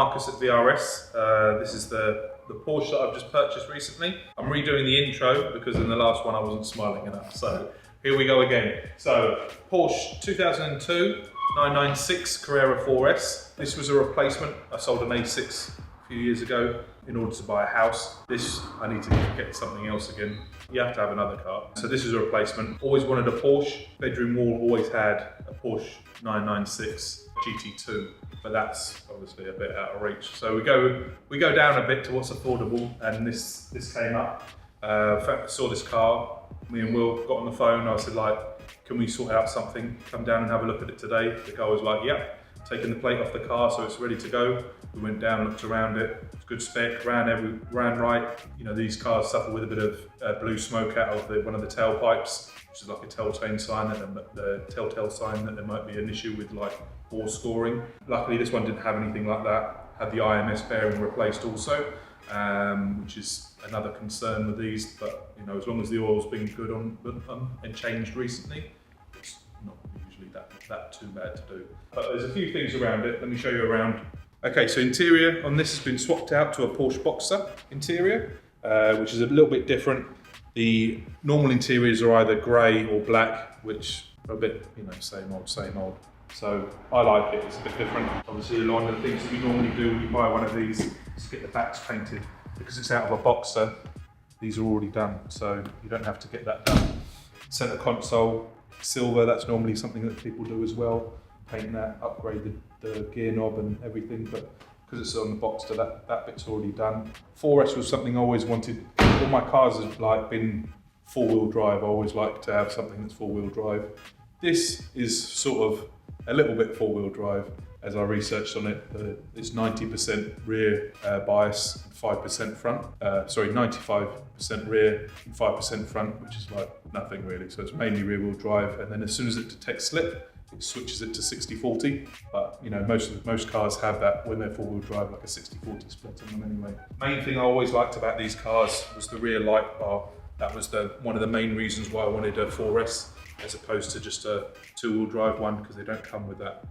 Marcus at VRS. This is the Porsche that I've just purchased recently. I'm redoing the intro because in the last one I wasn't smiling enough. So here we go again. So Porsche 2002 996 Carrera 4S. This was a replacement. I sold an A6 a few years ago in order to buy a house. This, I need to get something else again. You have to have another car. So this is a replacement. Always wanted a Porsche. Bedroom wall always had a Porsche 996 GT2, but that's obviously a bit out of reach. So we go down a bit to what's affordable, and this came up. I saw this car. Me and Will got on the phone. I said, like, can we sort out something? Come down and have a look at it today. The guy was like, yep. Taking the plate off the car so it's ready to go. We went down, looked around it. It's good spec, ran right. You know, these cars suffer with a bit of blue smoke out of one of the tailpipes, which is like a telltale sign that there might be an issue with like bore scoring. Luckily, this one didn't have anything like that. Had the IMS bearing replaced also, which is another concern with these. But you know, as long as the oil's been good on and changed recently, it's not usually that too bad to do. But there's a few things around it. Let me show you around. Okay, so interior on this has been swapped out to a Porsche Boxer interior, which is a little bit different. The normal interiors are either grey or black, which are a bit, you know, same old, same old. So I like it, it's a bit different. Obviously, one of the things that you normally do when you buy one of these is get the backs painted. Because it's out of a Boxer, these are already done, so you don't have to get that done. Centre console, silver, that's normally something that people do as well. Paint that, upgrade the gear knob and everything, but because it's on the Boxer, that bit's already done. 4S was something I always wanted. All my cars have like been four-wheel drive. I always like to have something that's four-wheel drive. This is sort of a little bit four-wheel drive. As I researched on it, it's 90% rear bias and 5% front. 95% rear and 5% front, which is like nothing really. So it's mainly rear-wheel drive, and then as soon as it detects slip, it switches it to 60-40. But you know, most cars have that when they're four-wheel drive, like a 60-40 split on them anyway. Main thing I always liked about these cars was the rear light bar. That was one of the main reasons why I wanted a 4S as opposed to just a two-wheel drive one, because they don't come with that.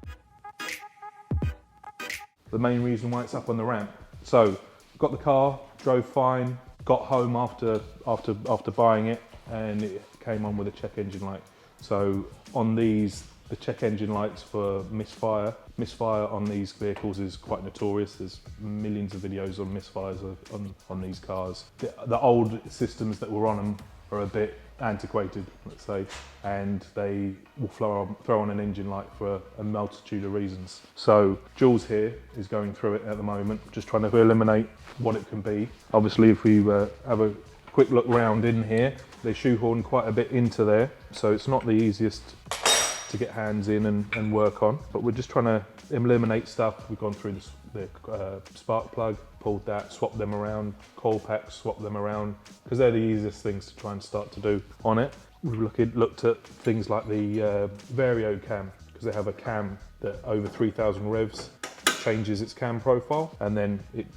The main reason why it's up on the ramp. So, got the car, drove fine, got home after buying it, and it came on with a check engine light. So on these, the check engine lights for misfire. Misfire on these vehicles is quite notorious. There's millions of videos on misfires on these cars. The old systems that were on them are a bit antiquated, let's say, and they will throw on an engine light for a multitude of reasons. So Jules here is going through it at the moment, just trying to eliminate what it can be. Obviously, if we have a quick look round in here, they shoehorn quite a bit into there, so it's not the easiest to get hands in and work on, but we're just trying to eliminate stuff. We've gone through the spark plug, pulled that, swapped them around, coil packs, swapped them around, because they're the easiest things to try and start to do on it. We've looked at things like the Vario cam, because they have a cam that over 3,000 revs changes its cam profile, and then it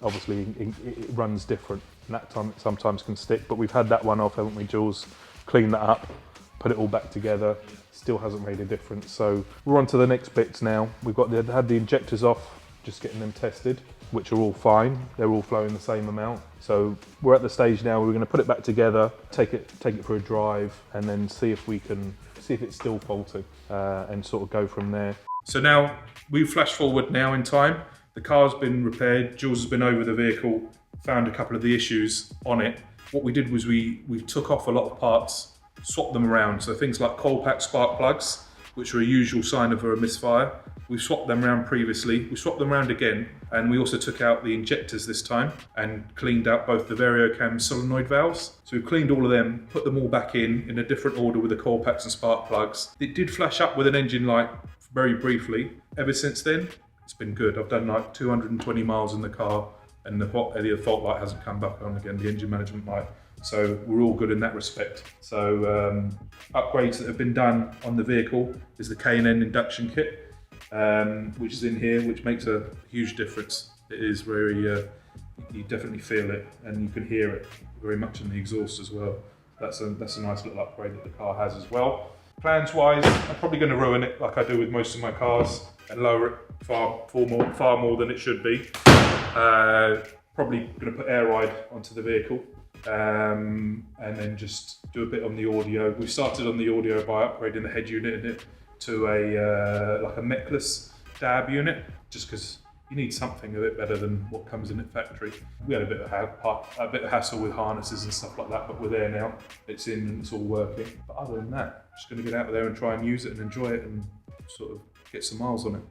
obviously it runs different, and that time it sometimes can stick, but we've had that one off, haven't we, Jules? Cleaned that up, put it all back together, still hasn't made a difference. So we're on to the next bits now. We've had the injectors off, just getting them tested, which are all fine. They're all flowing the same amount. So we're at the stage now where we're going to put it back together, take it for a drive, and then see if it's still faulty, and sort of go from there. So now we've flashed forward now in time. The car's been repaired. Jules has been over the vehicle, found a couple of the issues on it. What we did was we took off a lot of parts, swapped them around. So things like coil pack spark plugs, which are a usual sign of a misfire. We've swapped them around previously. We swapped them around again, and we also took out the injectors this time and cleaned out both the VarioCam solenoid valves. So we've cleaned all of them, put them all back in a different order with the coil packs and spark plugs. It did flash up with an engine light very briefly. Ever since then, it's been good. I've done like 220 miles in the car, and the fault light hasn't come back on again, the engine management light. So we're all good in that respect. So upgrades that have been done on the vehicle is the K&N induction kit, which is in here, which makes a huge difference. It is very, you definitely feel it, and you can hear it very much in the exhaust as well. That's a nice little upgrade that the car has as well. Plans wise, I'm probably going to ruin it like I do with most of my cars. and lower it far more than it should be. Probably going to put air ride onto the vehicle, and then just do a bit on the audio. We started on the audio by upgrading the head unit in it to a like a mechless DAB unit, just because you need something a bit better than what comes in at factory. We had a bit of hassle with harnesses and stuff like that, but we're there now. It's in and it's all working. But other than that, I'm just going to get out there and try and use it and enjoy it and sort of get some miles on it.